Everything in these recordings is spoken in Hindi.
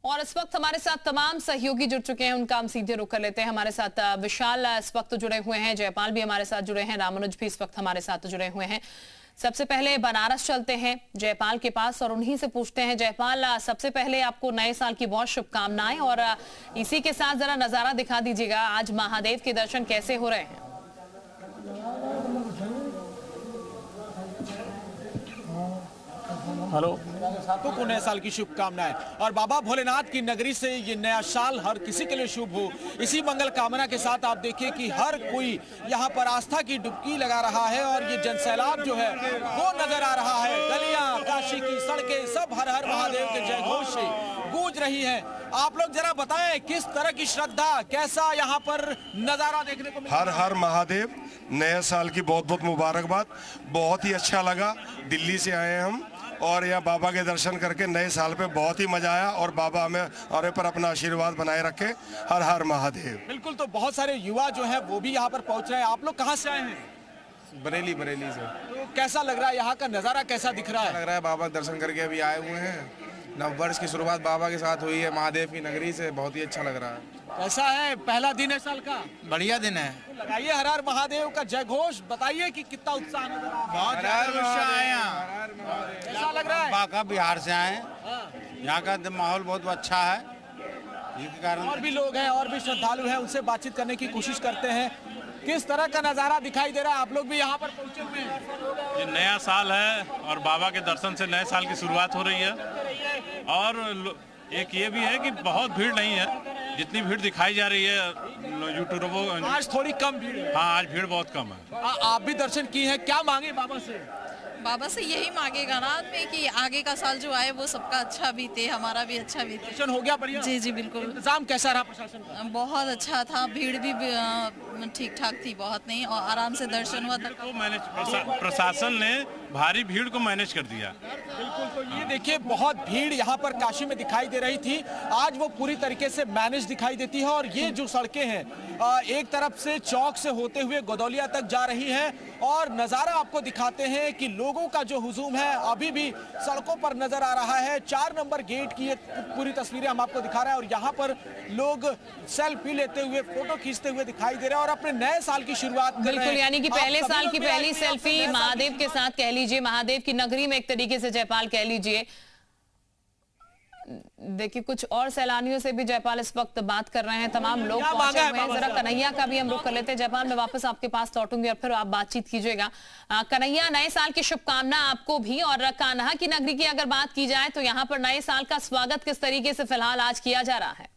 और इस वक्त हमारे साथ तमाम सहयोगी जुड़ चुके हैं, उनका हम सीधे रुख कर लेते हैं। हमारे साथ विशाल इस वक्त जुड़े हुए हैं, जयपाल भी हमारे साथ जुड़े हैं, रामानुज भी इस वक्त हमारे साथ जुड़े हुए हैं। सबसे पहले बनारस चलते हैं जयपाल के पास और उन्हीं से पूछते हैं। जयपाल, सबसे पहले आपको नए साल की बहुत शुभकामनाएं और इसी के साथ जरा नजारा दिखा दीजिएगा, आज महादेव के दर्शन कैसे हो रहे हैं? हेलो साथों को नए साल की शुभकामनाएं और बाबा भोलेनाथ की नगरी से ये नया साल हर किसी के लिए शुभ हो, इसी मंगल कामना के साथ आप देखिए कि हर कोई यहाँ पर आस्था की डुबकी लगा रहा है और ये जनसैलाब जो है वो नजर आ रहा है। गलियां, काशी की सड़कें सब हर हर महादेव के जयघोष से गूंज रही हैं। आप लोग जरा बताएं किस तरह की श्रद्धा, कैसा यहाँ पर नजारा देखने को मिला? हर हर महादेव, नए साल की बहुत बहुत मुबारकबाद। बहुत ही अच्छा लगा, दिल्ली से आए हैं हम और यहाँ बाबा के दर्शन करके नए साल पे बहुत ही मजा आया और बाबा हमें और पर अपना आशीर्वाद बनाए रखे। हर हर महादेव। बिल्कुल, तो बहुत सारे युवा जो हैं वो भी यहाँ पर पहुँच रहे हैं। आप लोग कहाँ से आए हैं? बरेली से। तो कैसा लग रहा है, यहाँ का नज़ारा कैसा दिख रहा है? लग रहा है बाबा के दर्शन करके अभी आए हुए हैं। नववर्ष की शुरुआत बाबा के साथ हुई है, महादेव की नगरी से। बहुत ही अच्छा लग रहा है। कैसा है पहला दिन है साल का? बढ़िया दिन है। तो लगाइए हर हर महादेव का जय घोष, बताइए कि कितना उत्साह नजर आ रहा है। बहुत उत्साह है यहाँ। कैसा लग रहा है? बाका बिहार से आए हैं, यहाँ का माहौल बहुत अच्छा है। इसके कारण और भी लोग हैं और भी श्रद्धालु हैं, उनसे बातचीत करने की कोशिश करते हैं। किस तरह का नजारा दिखाई दे रहा है? आप लोग भी यहाँ पर पहुंचे हुए हैं। ये नया साल है और बाबा के दर्शन से नए साल की शुरुआत हो रही है। और एक ये भी है कि बहुत भीड़ नहीं है, जितनी भीड़ दिखाई जा रही है यूट्यूबर। आज थोड़ी कम भीड़ है। हाँ, आज भीड़ बहुत कम है। आप भी दर्शन किए हैं, क्या मांगे बाबा से? बाबा से यही मांगेगा ना आदमी कि आगे का साल जो आए वो सबका अच्छा बीते, हमारा भी अच्छा बीते। दर्शन हो गया बढ़िया? जी जी बिल्कुल। इंतजाम कैसा रहा प्रशासन का? बहुत अच्छा था, भीड़ भी ठीक ठाक थी, बहुत नहीं, और आराम से दर्शन हुआ। तो प्रशासन ने भारी भीड़ को मैनेज कर दिया। बिल्कुल, तो ये देखिए बहुत भीड़ यहाँ पर काशी में दिखाई दे रही थी, आज वो पूरी तरीके से मैनेज दिखाई देती है। और ये जो सड़कें हैं एक तरफ से चौक से होते हुए गोदौलिया तक जा रही हैं और नज़ारा आपको दिखाते हैं कि लोगों का जो हुजूम है अभी भी सड़कों पर नजर आ रहा है। 4 नंबर गेट की ये पूरी तस्वीरें हम आपको दिखा रहे हैं और यहाँ पर लोग सेल्फी लेते हुए, फोटो खींचते हुए दिखाई दे रहे हैं और अपने नए साल की शुरुआत कर रहे हैं। बिल्कुल, यानी कि पहले साल की पहली सेल्फी महादेव के साथ कह लीजिए, महादेव की नगरी में एक तरीके से जयपाल कह लीजिए। देखिए कुछ और सैलानियों से भी जयपाल इस वक्त बात कर रहे हैं, तमाम लोग पहुंचे हुए हैं। जरा कन्हैया का भी हम रुख कर लेते हैं। जयपाल, मैं वापस आपके पास लौटूंगी और फिर आप बातचीत कीजिएगा। कन्हैया, नए साल की शुभकामना आपको भी। और कान्हा की नगरी की अगर बात की जाए तो यहाँ पर नए साल का स्वागत किस तरीके से फिलहाल आज किया जा रहा है?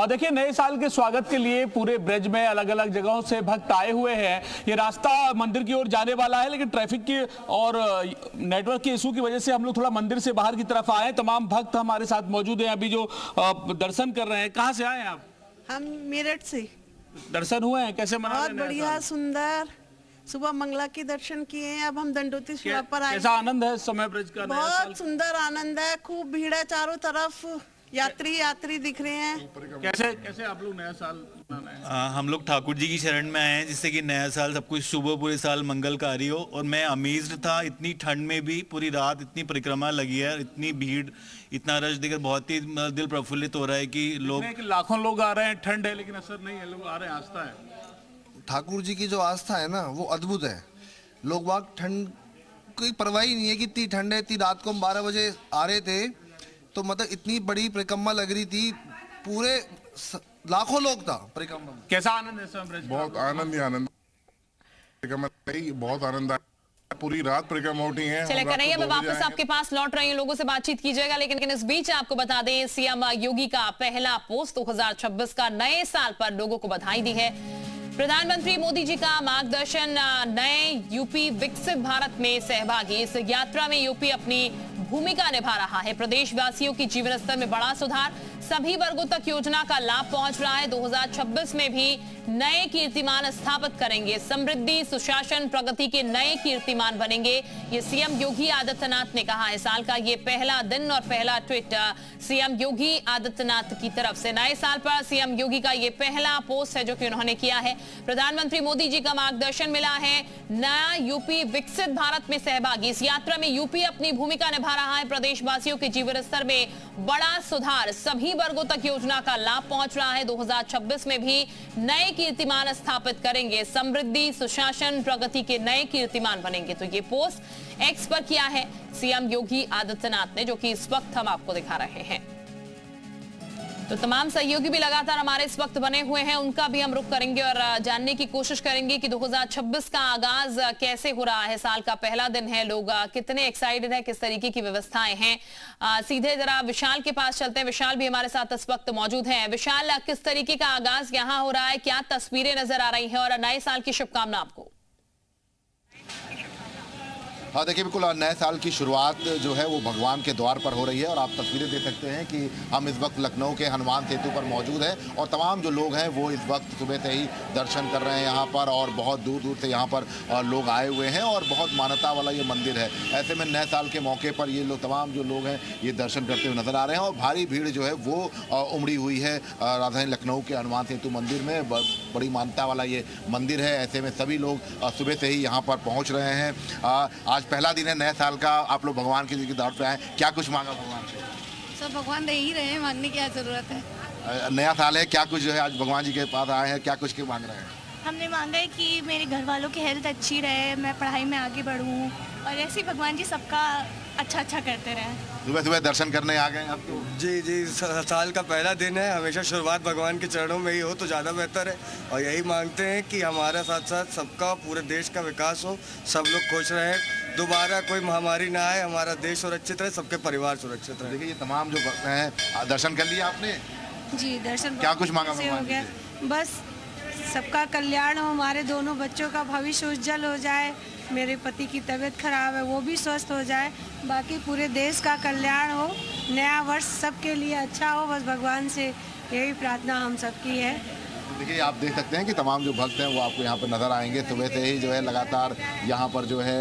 देखिए, नए साल के स्वागत के लिए पूरे ब्रज में अलग अलग जगहों से भक्त आए हुए हैं। ये रास्ता मंदिर की ओर जाने वाला है, लेकिन ट्रैफिक की और नेटवर्क के इशू की वजह से हम लोग थोड़ा मंदिर से बाहर की तरफ आए। तमाम भक्त हमारे साथ मौजूद हैं अभी जो दर्शन कर रहे हैं। कहाँ से आए हैं आप? हम मेरठ से। दर्शन हुए हैं, कैसे मना? बहुत बढ़िया, सुंदर। सुबह मंगला के दर्शन किए हैं, अब हम दंडोती शिला पर आए। कैसा आनंद है इस समय ब्रज का? बहुत सुंदर आनंद है, खूब भीड़ है, चारों तरफ यात्री दिख रहे हैं। कैसे कैसे आप लोग नया साल मनाए? हम लोग ठाकुर जी की शरण में आए हैं, जिससे कि नया साल सब कुछ शुभ हो, पूरे साल मंगलकारी हो। और मैं अमेज्ड था, इतनी ठंड में भी पूरी रात इतनी परिक्रमा लगी है, इतनी भीड़, इतना रश देखकर बहुत ही दिल प्रफुल्लित हो रहा है कि लाखों लोग आ रहे हैं, ठंड है लेकिन असर नहीं है, लोग आ रहे हैं, आस्था है। ठाकुर जी की जो आस्था है ना वो अद्भुत है। लोग वाग ठंड कोई परवाह ही नहीं है कि इतनी ठंड है। इतनी रात को हम 12 बजे आ रहे थे तो मतलब इतनी बड़ी परिक्रमा लग रही थी, पूरे लाखों लोग था परिक्रमा में। कैसा आनंद है? बहुत आनंद ही आनंद, बहुत आनंद आया। पूरी रात परिक्रमा उठी है। चले कन्हैया, मैं वापस आपके पास लौट रही हूँ, लोगों से बातचीत कीजिएगा। लेकिन इस बीच आपको बता दें, सीएम योगी का पहला पोस्ट 2026 का नए साल पर लोगों को बधाई दी है। प्रधानमंत्री मोदी जी का मार्गदर्शन, नए यूपी विकसित भारत में सहभागी। इस यात्रा में यूपी अपनी भूमिका निभा रहा है। प्रदेशवासियों की जीवन स्तर में बड़ा सुधार, सभी वर्गों तक योजना का लाभ पहुंच रहा है। 2026 में भी नए कीर्तिमान स्थापित करेंगे। समृद्धि, सुशासन, प्रगति के नए कीर्तिमान बनेंगे, ये सीएम योगी आदित्यनाथ ने कहा है। साल का ये पहला दिन और पहला ट्वीट सीएम योगी आदित्यनाथ की तरफ से। नए साल पर सीएम योगी का ये पहला पोस्ट है जो कि उन्होंने किया है। प्रधानमंत्री मोदी जी का मार्गदर्शन मिला है, नया यूपी विकसित भारत में सहभागी। इस यात्रा में यूपी अपनी भूमिका निभा दिखा रहा है। प्रदेशवासियों के जीवन स्तर में बड़ा सुधार, सभी वर्गों तक योजना का लाभ पहुंच रहा है। 2026 में भी नए कीर्तिमान स्थापित करेंगे, समृद्धि, सुशासन, प्रगति के नए कीर्तिमान बनेंगे। तो ये पोस्ट एक्स पर किया है सीएम योगी आदित्यनाथ ने, जो कि इस वक्त हम आपको दिखा रहे हैं। तो तमाम सहयोगी भी लगातार हमारे इस वक्त बने हुए हैं, उनका भी हम रुख करेंगे और जानने की कोशिश करेंगे कि 2026 का आगाज कैसे हो रहा है। साल का पहला दिन है, लोग कितने एक्साइटेड है, किस तरीके की व्यवस्थाएं हैं। सीधे जरा विशाल के पास चलते हैं। विशाल भी हमारे साथ इस वक्त मौजूद हैं। विशाल, किस तरीके का आगाज यहाँ हो रहा है, क्या तस्वीरें नजर आ रही हैं और नए साल की शुभकामना आपको। हाँ देखिए, बिल्कुल नए साल की शुरुआत जो है वो भगवान के द्वार पर हो रही है और आप तस्वीरें देख सकते हैं कि हम इस वक्त लखनऊ के हनुमान सेतु पर मौजूद हैं और तमाम जो लोग हैं वो इस वक्त सुबह से ही दर्शन कर रहे हैं यहाँ पर, और बहुत दूर दूर से यहाँ पर लोग आए हुए हैं और बहुत मान्यता वाला ये मंदिर है। ऐसे में नए साल के मौके पर ये लोग, तमाम जो लोग हैं ये दर्शन करते हुए नजर आ रहे हैं और भारी भीड़ जो है वो उमड़ी हुई है राजधानी लखनऊ के हनुमान सेतु मंदिर में। बड़ी मान्यता वाला ये मंदिर है। ऐसे में सभी लोग सुबह से ही यहाँ पर पहुँच रहे हैं। आज पहला दिन है नए साल का, आप लोग भगवान के दौर पे आए, क्या कुछ मांगा भगवान से? सब भगवान दे ही रहे हैं, मांगने की क्या जरूरत है। नया साल है, क्या कुछ जो है आज भगवान जी के पास आए हैं, क्या कुछ के मांग रहे हैं? हमने मांगा है कि मेरे घर वालों की हेल्थ अच्छी रहे, मैं पढ़ाई में आगे बढ़ूं और ऐसे ही भगवान जी सबका अच्छा करते रहें। सुबह सुबह दर्शन करने आ गए आप तो? जी, साल का पहला दिन है, हमेशा शुरुआत भगवान के चरणों में ही हो तो ज़्यादा बेहतर है और यही मांगते हैं कि हमारे साथ साथ सबका, पूरे देश का विकास हो, सब लोग खुश रहें, दोबारा कोई महामारी ना आए, हमारा देश सुरक्षित रहे, सबके परिवार सुरक्षित रहे। देखिए ये तमाम जो हैं, दर्शन कर लिया आपने? जी, दर्शन क्या कुछ मांगा से हो गया। बस सबका कल्याण हो, हमारे दोनों बच्चों का भविष्य उज्जवल हो जाए, मेरे पति की तबीयत खराब है वो भी स्वस्थ हो जाए, बाकी पूरे देश का कल्याण हो, नया वर्ष सबके लिए अच्छा हो, बस भगवान से यही प्रार्थना हम सबकी है। देखिए आप देख सकते हैं कि तमाम जो भक्त हैं वो आपको यहाँ पर नज़र आएंगे। सुबह से ही जो है लगातार यहाँ पर जो है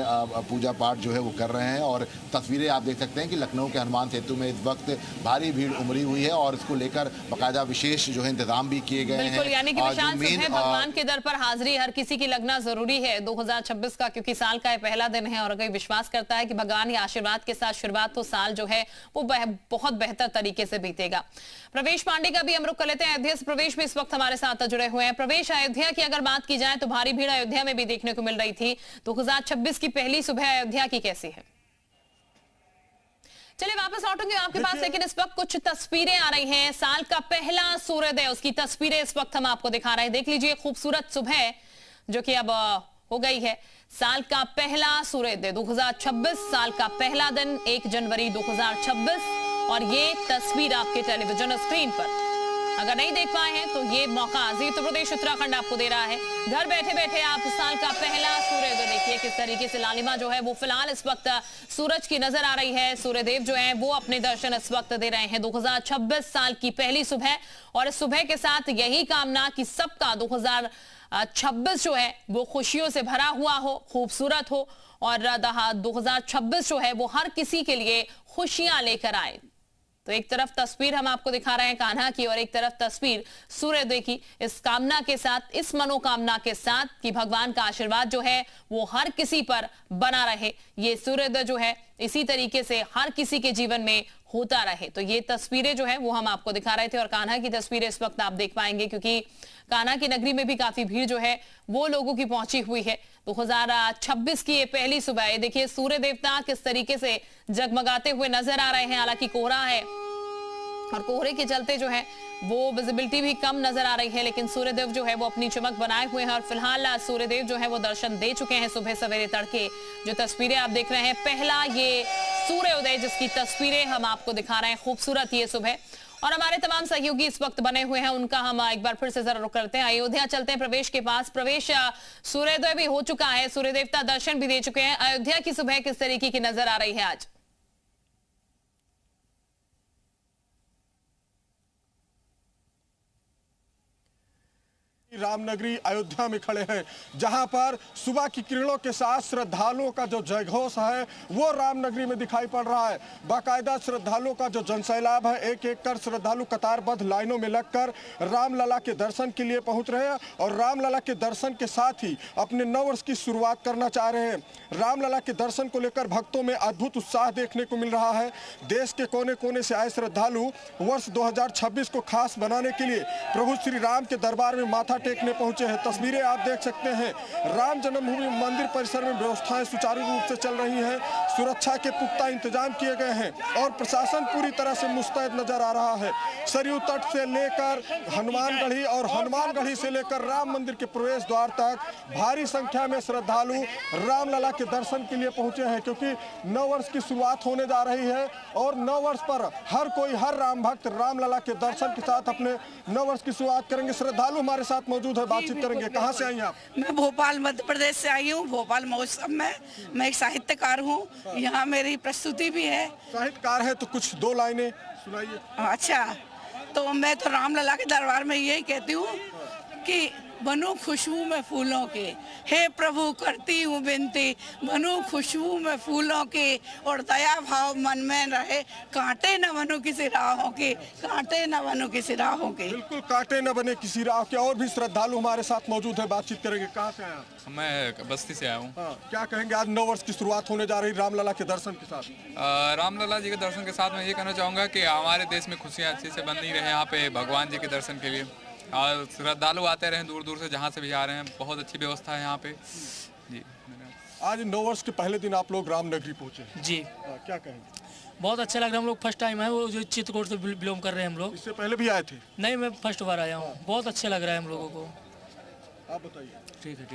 पूजा पाठ जो है वो कर रहे हैं और तस्वीरें आप देख सकते हैं कि लखनऊ के हनुमान सेतु में इस वक्त भारी भीड़ उमड़ी हुई है और इसको लेकर बाकायदा विशेष जो है इंतजाम भी किए गए हैं। यानी कि भगवान के दर पर हाजिरी हर किसी की लगना जरूरी है 2026 का, क्योंकि साल का पहला दिन है और अगर विश्वास करता है कि भगवान के आशीर्वाद के साथ शुरुआत तो साल जो है वो बहुत बेहतर तरीके से बीतेगा। प्रवेश पांडे का भी हम रुख कर लेते हैं। अयोध्या से प्रवेश भी इस वक्त हमारे साथ जुड़े हुए हैं। प्रवेश, अयोध्या की अगर बात की जाए तो भारी भीड़ अयोध्या में भी देखने को मिल रही थी। 2026 की पहली सुबह अयोध्या की कैसी है? चलिए वापस लौटूंगी आपके पास, लेकिन इस वक्त कुछ तस्वीरें आ रही हैं। साल का पहला सूर्योदय, उसकी तस्वीरें इस वक्त हम आपको दिखा रहे हैं। देख लीजिए, खूबसूरत सुबह जो कि अब हो गई है। साल का पहला सूर्योदय 2026, साल का पहला दिन 1 जनवरी 2026 और ये तस्वीर आपके टेलीविजन स्क्रीन पर अगर नहीं देख पाए हैं तो ये मौका जी उत्तर प्रदेश उत्तराखंड आपको दे रहा है। घर बैठे बैठे आप साल का पहला सूर्योदय देखिए किस तरीके से लालिमा जो है वो फिलहाल इस वक्त सूरज की नजर आ रही है। सूर्यदेव जो है वो अपने दर्शन इस वक्त दे रहे हैं। 2026 साल की पहली सुबह और इस सुबह के साथ यही कामना कि सबका 2026 जो है वो खुशियों से भरा हुआ हो, खूबसूरत हो और 2026 जो है वो हर किसी के लिए खुशियां लेकर आए। तो एक तरफ तस्वीर हम आपको दिखा रहे हैं कान्हा की और एक तरफ तस्वीर सूर्योदय की, इस कामना के साथ, इस मनोकामना के साथ कि भगवान का आशीर्वाद जो है वो हर किसी पर बना रहे। ये सूर्योदय जो है इसी तरीके से हर किसी के जीवन में होता रहे। तो ये तस्वीरें जो है वो हम आपको दिखा रहे थे और कान्हा की तस्वीरें इस वक्त आप देख पाएंगे, क्योंकि कान्हा की नगरी में भी काफी भीड़ जो है वो लोगों की पहुंची हुई है। 2026 की ये पहली सुबह है। देखिए सूर्य देवता किस तरीके से जगमगाते हुए नजर आ रहे हैं। हालांकि कोहरा है और कोहरे के चलते जो है वो विजिबिलिटी भी कम नजर आ रही है, लेकिन सूर्यदेव जो है वो अपनी चमक बनाए हुए हैं और फिलहाल सूर्यदेव जो है वो दर्शन दे चुके हैं सुबह सवेरे तड़के। जो तस्वीरें आप देख रहे हैं, पहला ये सूर्योदय जिसकी तस्वीरें हम आपको दिखा रहे हैं, खूबसूरत ये सुबह। और हमारे तमाम सहयोगी इस वक्त बने हुए हैं, उनका हम एक बार फिर से जरा रुक करते हैं। अयोध्या चलते हैं प्रवेश के पास। प्रवेश, सूर्योदय भी हो चुका है, सूर्य देवता दर्शन भी दे चुके हैं। अयोध्या की सुबह किस तरीके की नजर आ रही है आज? रामनगरी अयोध्या में खड़े हैं, जहां पर सुबह की किरणों के साथ श्रद्धालुओं का जो जयघोष है वो रामनगरी में दिखाई पड़ रहा है। बाकायदा श्रद्धालुओं का जो जनसैलाब है, एक एक कर श्रद्धालु कतारबद्ध लाइनों में लगकर रामलला के दर्शन के लिए पहुंच रहे हैं और रामलला के दर्शन के साथ ही अपने नववर्ष की शुरुआत करना चाह रहे हैं। रामलला के दर्शन को लेकर भक्तों में अद्भुत उत्साह देखने को मिल रहा है। देश के कोने कोने से आए श्रद्धालु वर्ष 2026 को खास बनाने के लिए प्रभु श्री राम के दरबार में माथा टेकने पहुंचे हैं। तस्वीरें आप देख सकते हैं। राम जन्मभूमि मंदिर परिसर में व्यवस्थाएं सुचारू रूप से चल रही हैं। सुरक्षा के पुख्ता इंतजाम किए गए हैं और प्रशासन पूरी तरह से मुस्तैद नजर आ रहा है। सरयू तट से लेकर हनुमानगढ़ी और हनुमानगढ़ी से लेकर राम मंदिर के प्रवेश द्वार तक भारी संख्या में श्रद्धालु रामलला के दर्शन के लिए पहुंचे हैं, क्योंकि नव वर्ष की शुरुआत होने जा रही है और नव वर्ष पर हर राम भक्त रामलला के दर्शन के साथ अपने नव वर्ष की शुरुआत करेंगे। श्रद्धालु हमारे साथ मौजूद है, बातचीत करेंगे। कहाँ से आई आप? मैं भोपाल मध्य प्रदेश से आई हूँ। भोपाल महोत्सव में मैं एक साहित्यकार हूँ। यहाँ मेरी प्रस्तुति भी है। साहित्यकार है तो कुछ दो लाइनें सुनाइए। अच्छा, तो मैं तो रामलला के दरबार में यही कहती हूँ कि बनूं खुशबू में फूलों के, हे प्रभु करती हूँ विनती, बनूं खुशबू में फूलों के और दया भाव मन में रहे, कांटे न बनूं किसी राहों के, कांटे न बनूं किसी राहों के। बिल्कुल, कांटे न बने किसी राह के। और भी श्रद्धालु हमारे साथ मौजूद है, बातचीत करेंगे। कहाँ से आए? मैं बस्ती से आया हूँ। क्या कहेंगे, आज नव वर्ष की शुरुआत होने जा रही रामलला के दर्शन के साथ? रामलला जी के दर्शन के साथ मैं ये कहना चाहूँगा कि हमारे देश में खुशियाँ अच्छे से बन रही रहे यहाँ पे भगवान जी के दर्शन के लिए, और श्रद्धालु आते रहे दूर दूर से, जहाँ से भी आ रहे हैं। बहुत अच्छी व्यवस्था है यहाँ पे जी। आज नववर्ष के पहले दिन आप लोग रामनगरी पहुँचे जी, क्या कहेंगे? बहुत अच्छा लग रहा है। हम लोग फर्स्ट टाइम है, वो जो चित्रकूट से बिलोंग कर रहे हैं हम लोग। इससे पहले भी आए थे? नहीं, मैं फर्स्ट बार आया हूँ। बहुत अच्छा लग रहा है हम लोगों को। आप बताइए। ठीक है,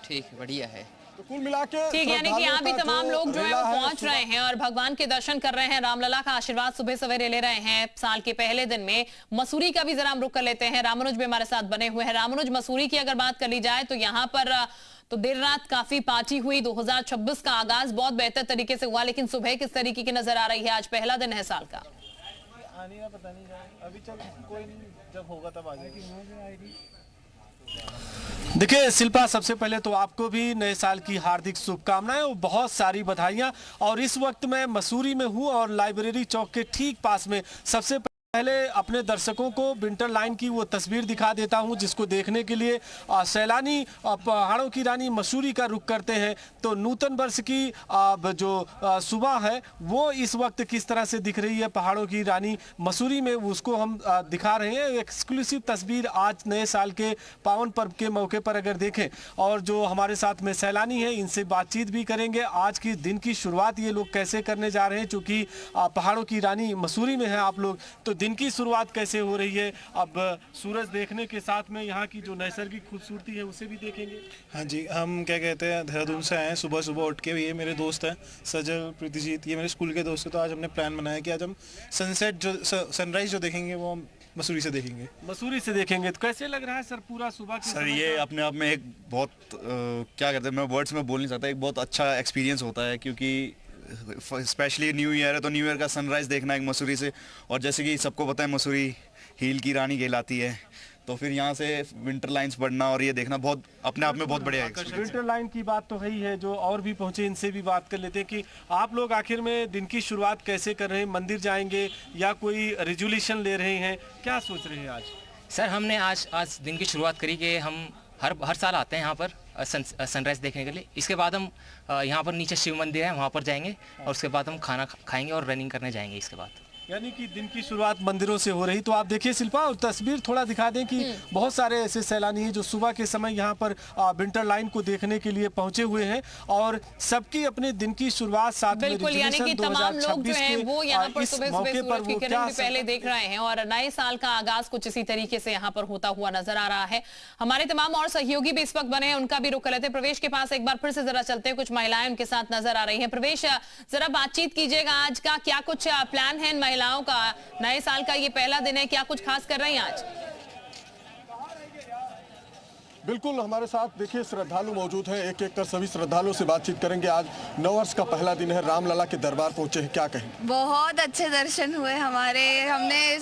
ठीक है, बढ़िया है। तो कुल मिला के ठीक, यानी कि यहाँ भी तमाम लोग जो है वो पहुंच रहे हैं और भगवान के दर्शन कर रहे हैं, रामलला का आशीर्वाद सुबह सवेरे ले रहे हैं साल के पहले दिन में। मसूरी का भी जरा हम रुख कर लेते हैं। रामानुज भी हमारे साथ बने हुए हैं। रामानुज, मसूरी की अगर बात कर ली जाए तो यहाँ पर तो देर रात काफी पार्टी हुई। 2026 का आगाज बहुत बेहतर तरीके से हुआ, लेकिन सुबह किस तरीके की नजर आ रही है? आज पहला दिन है साल का। पता नहीं, अभी चल कोई नहीं, जब होगा तब आ जाएगी। देखिए शिल्पा, सबसे पहले तो आपको भी नए साल की हार्दिक शुभकामनाएं और बहुत सारी बधाइयां। और इस वक्त मैं मसूरी में हूं और लाइब्रेरी चौक के ठीक पास में सबसे पहले अपने दर्शकों को विंटर लाइन की वो तस्वीर दिखा देता हूं, जिसको देखने के लिए सैलानी पहाड़ों की रानी मसूरी का रुख करते हैं। तो नूतन वर्ष की जो सुबह है वो इस वक्त किस तरह से दिख रही है पहाड़ों की रानी मसूरी में, उसको हम दिखा रहे हैं। एक्सक्लूसिव तस्वीर आज नए साल के पावन पर्व के मौके पर अगर देखें, और जो हमारे साथ में सैलानी है इनसे बातचीत भी करेंगे। आज की दिन की शुरुआत ये लोग कैसे करने जा रहे हैं, चूँकि पहाड़ों की रानी मसूरी में है आप लोग, तो दिन की शुरुआत कैसे हो रही है। अब सूरज देखने के साथ में यहाँ की जो नैसर्गिक खूबसूरती है उसे भी देखेंगे। हाँ जी, हम क्या कहते हैं देहरादून से आए हैं। सुबह सुबह उठ के, ये मेरे दोस्त हैं सजल, प्रीतिजीत, ये मेरे स्कूल के दोस्त हैं। तो आज हमने प्लान बनाया कि आज हम सनसेट जो सनराइज जो देखेंगे वो हम मसूरी से देखेंगे। मसूरी से देखेंगे, तो कैसे लग रहा है सर पूरा सुबह की? सर ये अपने आप में एक बहुत क्या कहते हैं, मैं वर्ड्स में बोल नहीं सकता, एक बहुत अच्छा एक्सपीरियंस होता है, क्योंकि स्पेशली न्यू ईयर है तो न्यू ईयर का सनराइज़ देखना एक मसूरी से। और जैसे कि सबको पता है मसूरी हील की रानी कहलाती है, तो फिर यहाँ से विंटर लाइन्स बढ़ना और ये देखना बहुत अपने आप में बहुत बढ़िया है। विंटर लाइन की बात तो है ही है, जो और भी पहुँचे इनसे भी बात कर लेते हैं कि आप लोग आखिर में दिन की शुरुआत कैसे कर रहे हैं? मंदिर जाएंगे या कोई रेजोल्यूशन ले रहे हैं, क्या सोच रहे हैं आज? सर हमने आज दिन की शुरुआत करी कि हम हर साल आते हैं यहाँ पर सनराइज़ देखने के लिए। इसके बाद हम यहाँ पर नीचे शिव मंदिर है, वहाँ पर जाएंगे और उसके बाद हम खाना खाएंगे और रनिंग करने जाएंगे इसके बाद। यानी कि दिन की शुरुआत मंदिरों से हो रही। तो आप देखिए शिल्पा, और तस्वीर थोड़ा दिखा दें कि बहुत सारे ऐसे सैलानी हैं जो सुबह के समय यहाँ पर विंटर लाइन को देखने के लिए पहुंचे हुए हैं और सबकी अपने दिन की शुरुआत साथ में बिल्कुल, यानी कि तमाम लोग जो हैं वो यहाँ पर सुबह सूरज की किरण भी पहले देख रहे हैं और नए साल का आगाज कुछ इसी तरीके से यहाँ पर होता हुआ नजर आ रहा है। हमारे तमाम और सहयोगी भी इस वक्त बने हैं, उनका भी रुख कर लेते हैं। प्रवेश के पास एक बार फिर से जरा चलते हैं, कुछ महिलाएं उनके साथ नजर आ रही है। प्रवेश, जरा बातचीत कीजिएगा, आज का क्या कुछ प्लान है महिलाओं का? नए साल का ये पहला दिन है, क्या कुछ खास कर रही हैं आज? बिल्कुल, हमारे साथ देखिए श्रद्धालु मौजूद हैं, एक एक कर सभी श्रद्धालुओं से बातचीत करेंगे। आज नववर्ष का पहला दिन है, रामलला के दरबार पहुंचे हैं, क्या कहें? बहुत अच्छे दर्शन हुए हमारे, हमने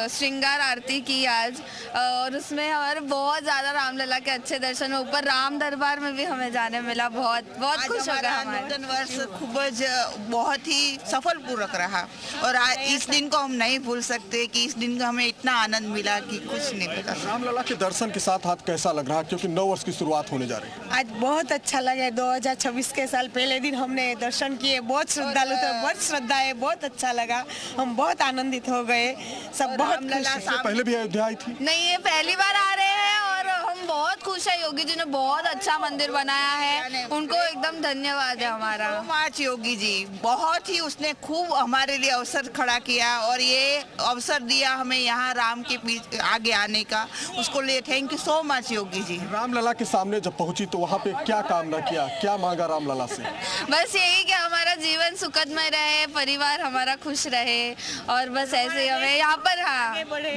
श्रृंगार आरती की आज और उसमें हमारे बहुत ज़्यादा रामलला के अच्छे दर्शन हुए। ऊपर राम दरबार में भी हमें जाने मिला, बहुत खुश हो गए हमारे। नूतन वर्ष खूबज बहुत ही सफलपूर्वक रहा और आज इस दिन को हम नहीं भूल सकते कि इस दिन का हमें इतना आनंद मिला कि कुछ नहीं मिला। रामलला के दर्शन के साथ हाथ कैसा लग रहा है, क्योंकि नव वर्ष की शुरुआत होने जा रही है? आज बहुत अच्छा लगा। 2026 के साल पहले दिन हमने दर्शन किए, बहुत श्रद्धालु थे, बहुत श्रद्धा है, बहुत अच्छा लगा, हम बहुत आनंदित हो गए, सब बहुत खुश हैं। इससे पहले भी अयोध्या आई थी? नहीं, ये पहली बार आ रहे हैं और हम बहुत खुश है। योगी जी ने बहुत अच्छा मंदिर बनाया है, उनको एकदम धन्यवाद है हमारा। माच योगी जी बहुत ही, उसने खूब हमारे लिए अवसर खड़ा किया और ये अवसर दिया हमें यहाँ राम के आगे आने का, उसको लिए thank you so much Yogi ji. Ramlala के सामने जब पहुंची तो वहाँ पे क्या कामना किया, क्या मांगा रामलला से? बस यही कि हमारा जीवन सुखदमय रहे, परिवार हमारा खुश रहे और बस ऐसे ही हमें यहाँ पर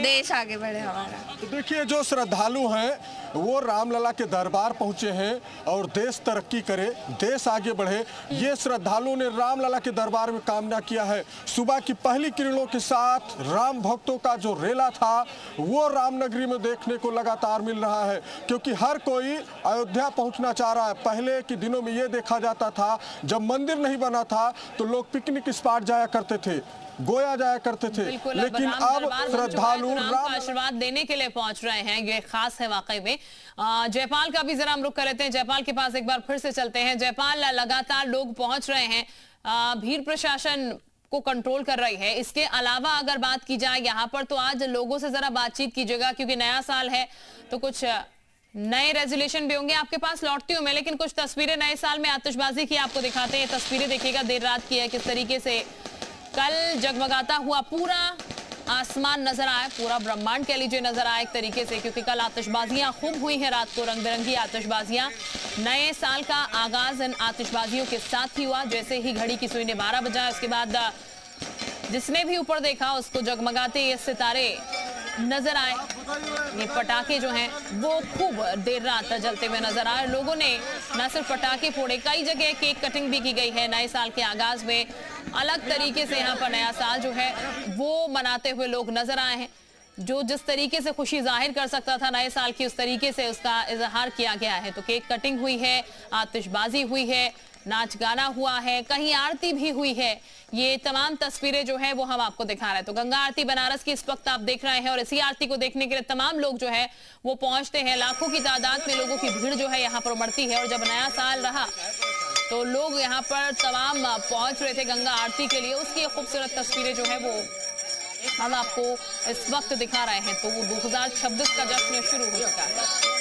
देश आगे बढ़े हमारा। तो देखिए, जो श्रद्धालु हैं वो रामलला के दरबार पहुंचे हैं और देश तरक्की करे, देश आगे बढ़े, ये श्रद्धालुओं ने रामलला के दरबार में कामना किया है। सुबह की पहली किरणों के साथ राम भक्तों का जो रेला था वो रामनगरी में देखने को लगातार मिल रहा है, क्योंकि हर कोई अयोध्या पहुंचना चाह रहा है। पहले के दिनों में ये देखा जाता था, जब मंदिर नहीं बना था तो लोग पिकनिक स्पॉट जाया करते थे, गोया जाया करते थे, लेकिन अब श्रद्धालु राम का आशीर्वाद देने के लिए पहुंच रहे हैं, ये खास है वाकई में। जयपाल का भी जरा हम रुख कर लेते हैं, जयपाल के पास एक बार फिर से चलते हैं। जयपाल, लगातार लोग पहुंच रहे हैं, भीड़ प्रशासन को कंट्रोल कर रही है, इसके अलावा अगर बात की जाए यहाँ पर तो आज लोगों से जरा बातचीत कीजिएगा, क्योंकि नया साल है तो कुछ नए रेजोल्यूशन भी होंगे। आपके पास लौटती हूँ मैं, लेकिन कुछ तस्वीरें नए साल में आतिशबाजी की आपको दिखाते हैं। तस्वीरें देखिएगा, देर रात की है, किस तरीके से कल जगमगाता हुआ पूरा आसमान नजर आया, पूरा ब्रह्मांड कह लीजिए नजर आया एक तरीके से, क्योंकि कल आतिशबाजियां खूब हुई हैं रात को, रंग बिरंगी आतिशबाजियां। नए साल का आगाज इन आतिशबाजियों के साथ ही हुआ। जैसे ही घड़ी की सुई ने 12 बजा, उसके बाद जिसने भी ऊपर देखा उसको जगमगाते ये सितारे नजर आए। ये पटाखे जो हैं वो खूब देर रात जलते हुए नजर आए। लोगों ने न सिर्फ पटाखे फोड़े, कई जगह केक कटिंग भी की गई है। नए साल के आगाज में अलग तरीके से यहाँ पर नया साल जो है वो मनाते हुए लोग नजर आए हैं। जो जिस तरीके से खुशी जाहिर कर सकता था नए साल की, उस तरीके से उसका इजहार किया गया है। तो केक कटिंग हुई है, आतिशबाजी हुई है, नाच गाना हुआ है, कहीं आरती भी हुई है। ये तमाम तस्वीरें जो है वो हम आपको दिखा रहे हैं। तो गंगा आरती बनारस की इस वक्त आप देख रहे हैं और इसी आरती को देखने के लिए तमाम लोग जो है वो पहुंचते हैं। लाखों की तादाद में लोगों की भीड़ जो है यहाँ पर उमड़ती है। और जब नया साल रहा तो लोग यहाँ पर तमाम पहुंच रहे थे गंगा आरती के लिए। उसकी खूबसूरत तस्वीरें जो है वो हम आपको इस वक्त दिखा रहे हैं। तो 2026 का जश्न शुरू हो चुका है।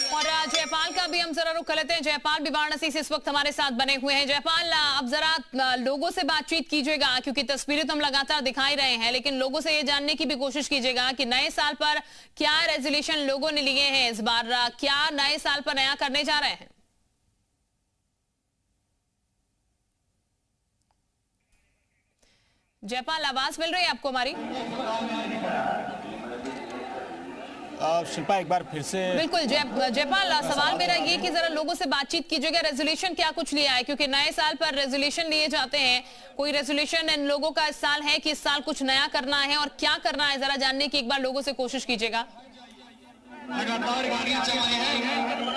और जयपाल का भी हम जरा रुख कर लेते हैं। जयपाल भी वाराणसी से इस वक्त हमारे साथ बने हुए हैं। जयपाल, अब जरा लोगों से बातचीत कीजिएगा, क्योंकि तस्वीरें तो हम लगातार दिखा ही रहे हैं, लेकिन लोगों से ये जानने की भी कोशिश कीजिएगा कि नए साल पर क्या रेजोल्यूशन लोगों ने लिए हैं इस बार, क्या नए साल पर नया करने जा रहे हैं? जयपाल, आवाज मिल रही है आपको हमारी? शिल्पा एक बार फिर से बिल्कुल जयपाल, सवाल मेरा ये कि जरा लोगों से बातचीत कीजिएगा, रेजोल्यूशन क्या कुछ लिया है, क्योंकि नए साल पर रेजोल्यूशन लिए जाते हैं। कोई रेजोल्यूशन इन लोगों का इस साल है कि इस साल कुछ नया करना है और क्या करना है, जरा जानने की एक बार लोगों से कोशिश कीजिएगा।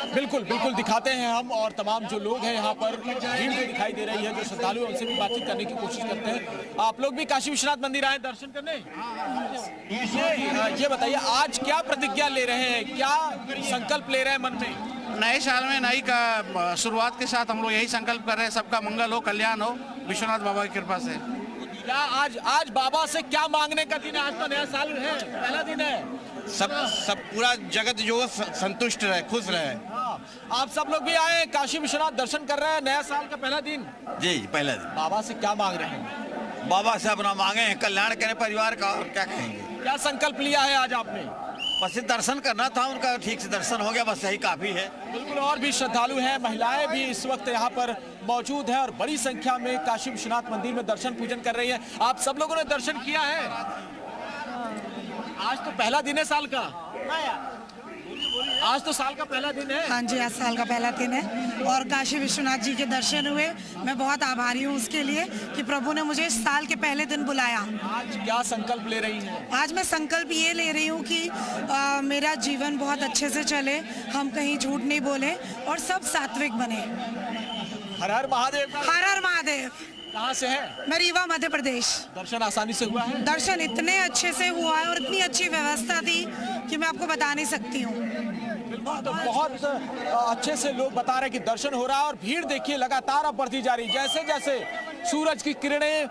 बिल्कुल बिल्कुल दिखाते हैं हम, और तमाम जो लोग हैं यहाँ पर भीड़ भी दिखाई दे रही है, जो श्रद्धालु उनसे भी बातचीत करने की कोशिश करते हैं। आप लोग भी काशी विश्वनाथ मंदिर आए दर्शन करने, ये बताइए आज क्या प्रतिज्ञा ले रहे हैं, क्या संकल्प ले रहे हैं मन में? नए साल में नई का शुरुआत के साथ हम लोग यही संकल्प कर रहे हैं, सबका मंगल हो, कल्याण हो, विश्वनाथ बाबा की कृपा से। क्या आज बाबा से क्या मांगने का दिन है? आज तो नया साल है, पहला दिन है। सब पूरा जगत जो संतुष्ट रहे, खुश रहे। आप सब लोग भी आए काशी विश्वनाथ दर्शन कर रहे हैं, नया साल का पहला दिन। जी पहला दिन। बाबा से क्या मांग रहे हैं? बाबा से अपना मांगे हैं कल्याण करें परिवार का, और क्या कहेंगे। क्या संकल्प लिया है आज आपने? बस दर्शन करना था उनका, ठीक से दर्शन हो गया, बस यही काफी है। बिल्कुल, और भी श्रद्धालु हैं, महिलाएं भी इस वक्त यहाँ पर मौजूद हैं और बड़ी संख्या में काशी विश्वनाथ मंदिर में दर्शन पूजन कर रही हैं। आप सब लोगों ने दर्शन किया है? आज तो पहला दिन है साल का। आज तो साल का पहला दिन है। हाँ जी, आज साल का पहला दिन है और काशी विश्वनाथ जी के दर्शन हुए। मैं बहुत आभारी हूँ उसके लिए कि प्रभु ने मुझे इस साल के पहले दिन बुलाया। आज क्या संकल्प ले रही हैं? आज मैं संकल्प ये ले रही हूँ कि मेरा जीवन बहुत अच्छे से चले, हम कहीं झूठ नहीं बोले और सब सात्विक बने। हर हर महादेव। हर हर महादेव। कहाँ से है? मैं रीवा मध्य प्रदेश। दर्शन आसानी से हुआ है? दर्शन इतने अच्छे से हुआ है और इतनी अच्छी व्यवस्था थी कि मैं आपको बता नहीं सकती हूँ। तो बहुत अच्छे से लोग बता रहे हैं कि दर्शन हो रहा है और भीड़ देखिए लगातार अब बढ़ती जा रही है। जैसे जैसे सूरज की किरणें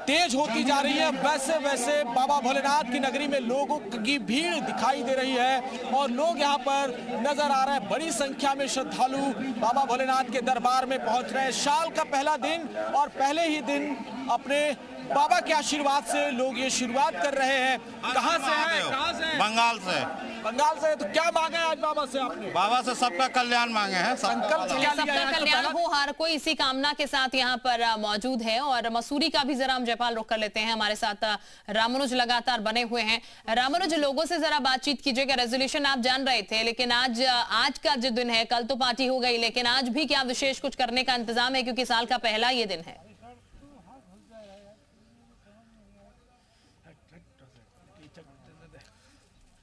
तेज होती जा रही है वैसे वैसे बाबा भोलेनाथ की नगरी में लोगों की भीड़ दिखाई दे रही है और लोग यहाँ पर नजर आ रहे हैं। बड़ी संख्या में श्रद्धालु बाबा भोलेनाथ के दरबार में पहुंच रहे हैं। साल का पहला दिन और पहले ही दिन अपने बाबा के आशीर्वाद से लोग ये शुरुआत कर रहे हैं। कहाँ से हैं? कहाँ से? बंगाल से। बंगाल से। तो क्या मांगा है आज बाबा से आपने? बाबा से सबका कल्याण मांगे हैं। संकल्प क्या लिया है? सबका कल्याण हो, हर कोई इसी कामना के साथ यहाँ पर मौजूद है। और मसूरी का भी जरा हम जयपाल रुख कर लेते हैं। हमारे साथ रामानुज लगातार बने हुए हैं। रामानुज, लोगों से जरा बातचीत कीजिएगा। रेजोल्यूशन आप जान रहे थे, लेकिन आज का जो दिन है, कल तो पार्टी हो गई, लेकिन आज भी क्या विशेष कुछ करने का इंतजाम है, क्योंकि साल का पहला ये दिन है?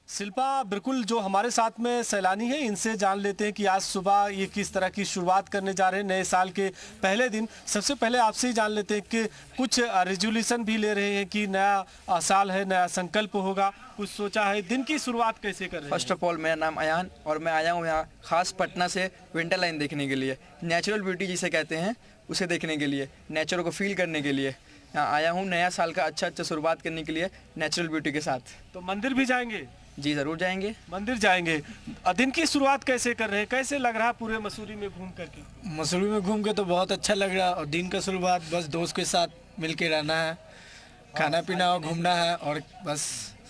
शिल्पा, बिल्कुल जो हमारे साथ में सैलानी है इनसे जान लेते हैं कि आज सुबह ये किस तरह की शुरुआत करने जा रहे हैं नए साल के पहले दिन। सबसे पहले आपसे ही जान लेते हैं कि कुछ रेजोल्यूशन भी ले रहे हैं कि नया साल है, नया संकल्प होगा, कुछ सोचा है, दिन की शुरुआत कैसे कर रहे हैं? फर्स्ट ऑफ ऑल, मेरा नाम अयान और मैं आया हूँ यहाँ खास पटना से विंटर लाइन देखने के लिए, नेचुरल ब्यूटी जिसे कहते हैं उसे देखने के लिए, नेचर को फील करने के लिए यहाँ आया हूँ। नया साल का अच्छा शुरुआत करने के लिए नेचुरल ब्यूटी के साथ। तो मंदिर भी जाएंगे? जी जरूर जाएंगे। मंदिर जाएंगे। दिन की शुरुआत कैसे कर रहे हैं, कैसे लग रहा है पूरे मसूरी में घूम करके? मसूरी में घूम के तो बहुत अच्छा लग रहा है और दिन का शुरुआत बस दोस्त के साथ मिल के रहना है, खाना पीना और घूमना है और बस।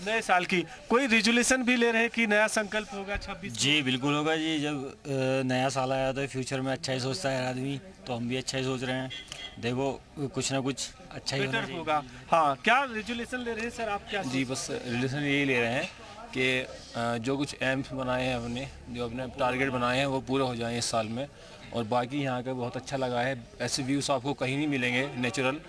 नए साल की कोई रेजोल्यूशन भी ले रहे हैं कि नया संकल्प होगा 26? जी बिल्कुल होगा जी। जब नया साल आया तो फ्यूचर में अच्छा ही सोचता है आदमी, तो हम भी अच्छा ही सोच रहे हैं। देखो कुछ ना कुछ अच्छा ही होगा। हाँ, क्या रेजोल्यूशन ले रहे हैं सर आप? क्या जी बस रेजोल्यूशन यही ले रहे हैं कि जो कुछ एम्स बनाए हैं अपने, जो अपने टारगेट बनाए हैं वो पूरे हो जाएं इस साल में। और बाकी यहाँ का बहुत अच्छा लगा है, ऐसे व्यूज़ आपको कहीं नहीं मिलेंगे नेचुरल,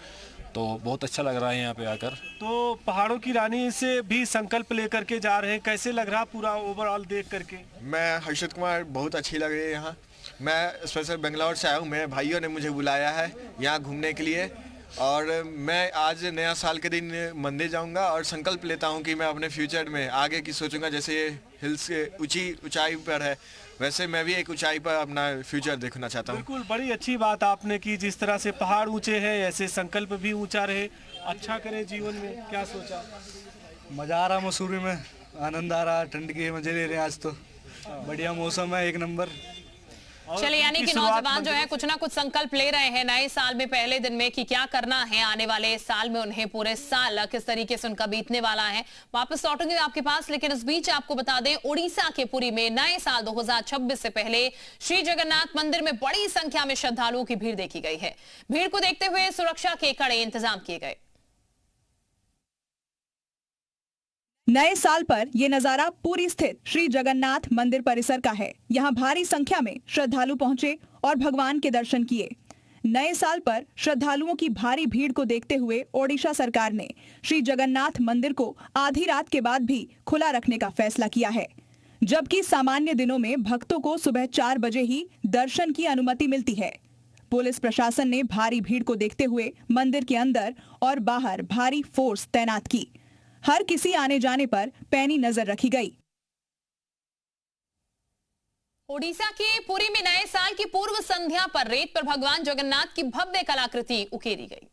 तो बहुत अच्छा लग रहा है यहाँ पे आकर। तो पहाड़ों की रानी से भी संकल्प लेकर के जा रहे हैं, कैसे लग रहा पूरा ओवरऑल देख करके? मैं हर्षित कुमार, बहुत अच्छी लग रही है यहाँ। मैं स्पेशल बेंगलोर से आया हूँ, मेरे भाइयों ने मुझे बुलाया है यहाँ घूमने के लिए और मैं आज नया साल के दिन मंदिर जाऊंगा और संकल्प लेता हूं कि मैं अपने फ्यूचर में आगे की सोचूंगा। जैसे ये हिल्स के ऊंचाई पर है, वैसे मैं भी एक ऊंचाई पर अपना फ्यूचर देखना चाहता हूं। बिल्कुल, बड़ी अच्छी बात आपने की। जिस तरह से पहाड़ ऊंचे हैं, ऐसे संकल्प भी ऊंचा रहे, अच्छा करे जीवन में। क्या सोचा? मज़ा आ रहा मसूरी में, आनंद आ रहा, ठंड के मजे ले रहे हैं। आज तो बढ़िया मौसम है, एक नंबर। चलिए, यानी कि नौजवान जो है कुछ ना कुछ संकल्प ले रहे हैं नए साल में पहले दिन में कि क्या करना है आने वाले साल में उन्हें, पूरे साल किस तरीके से उनका बीतने वाला है। वापस लौटूंगे आपके पास, लेकिन इस बीच आपको बता दें उड़ीसा के पुरी में नए साल 2026 से पहले श्री जगन्नाथ मंदिर में बड़ी संख्या में श्रद्धालुओं की भीड़ देखी गई है। भीड़ को देखते हुए सुरक्षा के कड़े इंतजाम किए गए। नए साल पर यह नजारा पुरी स्थित श्री जगन्नाथ मंदिर परिसर का है। यहाँ भारी संख्या में श्रद्धालु पहुंचे और भगवान के दर्शन किए। नए साल पर श्रद्धालुओं की भारी भीड़ को देखते हुए ओडिशा सरकार ने श्री जगन्नाथ मंदिर को आधी रात के बाद भी खुला रखने का फैसला किया है, जबकि सामान्य दिनों में भक्तों को सुबह 4 बजे ही दर्शन की अनुमति मिलती है। पुलिस प्रशासन ने भारी भीड़ को देखते हुए मंदिर के अंदर और बाहर भारी फोर्स तैनात की। हर किसी आने जाने पर पैनी नजर रखी गई। ओडिशा के पुरी में नए साल की पूर्व संध्या पर रेत पर भगवान जगन्नाथ की भव्य कलाकृति उकेरी गई।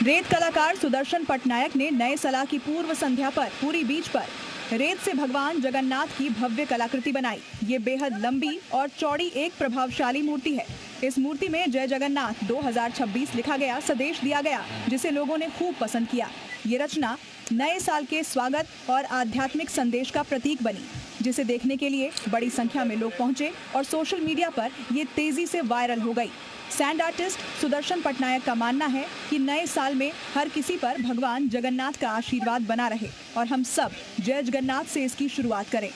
रेत कलाकार सुदर्शन पटनायक ने नए साल की पूर्व संध्या पर पुरी बीच पर रेत से भगवान जगन्नाथ की भव्य कलाकृति बनाई। ये बेहद लंबी और चौड़ी एक प्रभावशाली मूर्ति है। इस मूर्ति में जय जगन्नाथ 2026 लिखा गया संदेश दिया गया, जिसे लोगों ने खूब पसंद किया। ये रचना नए साल के स्वागत और आध्यात्मिक संदेश का प्रतीक बनी, जिसे देखने के लिए बड़ी संख्या में लोग पहुंचे और सोशल मीडिया पर ये तेजी से वायरल हो गई। सैंड आर्टिस्ट सुदर्शन पटनायक का मानना है कि नए साल में हर किसी पर भगवान जगन्नाथ का आशीर्वाद बना रहे और हम सब जय जगन्नाथ से इसकी शुरुआत करें।